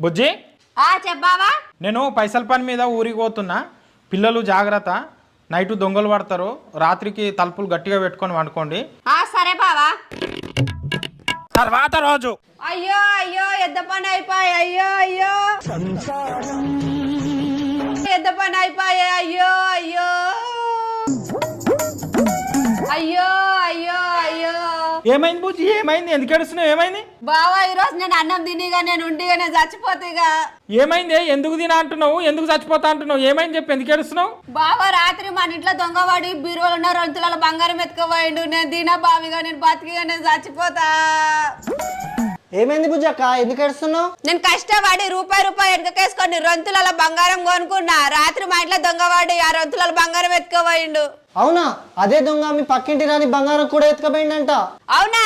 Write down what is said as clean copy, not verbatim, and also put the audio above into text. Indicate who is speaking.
Speaker 1: బుజ్జి
Speaker 2: చెప్పావా?
Speaker 1: నేను పైసల పని మీద ఊరికి పోతున్నా. పిల్లలు జాగ్రత్త, నైట్ దొంగలు పడతారు, రాత్రికి తలుపులు గట్టిగా పెట్టుకొని వండుకోండి.
Speaker 2: సరే బావా.
Speaker 1: తర్వాత రోజు
Speaker 2: అయ్యో అయ్యో ఎద్ద పని అయిపోయి, అయ్యో అయ్యో ఎద్ద పని అయిపోయి, అయ్యో అయ్యో అయ్యో అయ్యో అయ్యో.
Speaker 1: ఏమైంది బుజ్జి? ఏమైంది? ఎందుకు ఏడుస్తున్నావు? ఏమైంది?
Speaker 2: బావా ఈరోజు నేను అన్నం తినిగా నేను ఉండిగా చచ్చిపోతేగా.
Speaker 1: ఏమైంది? ఎందుకు తినా అంటున్నావు? ఎందుకు చచ్చిపోతా అంటున్నావు? ఏమైంది చెప్పి ఎందుకు ఏడుస్తున్నావు?
Speaker 2: బావా రాత్రి మన ఇంట్లో దొంగవాడి బీరువాలో ఉన్న 2 తులాల బంగారం ఎత్తుకుపోయిండు. నేను తినా బావిగా, నేను బతికిగా, నేను చచ్చిపోతా.
Speaker 3: ఏమైంది బుజ్జక్క? ఎందుకు ఏడుస్తున్నావు?
Speaker 2: నేను కష్టపడి రూపాయి వెనకేసుకొని 2 తులాల బంగారం కొనుక్కున్నా. రాత్రి మా ఇంట్లో దొంగవాడి ఆ 2 తులాల బంగారం ఎత్తుకుపోయిండు.
Speaker 3: అవునా? అదే దొంగ మీ పక్కింటి రాని బంగారం కూడా ఎత్తుకుపోయిందంట.
Speaker 2: అవునా?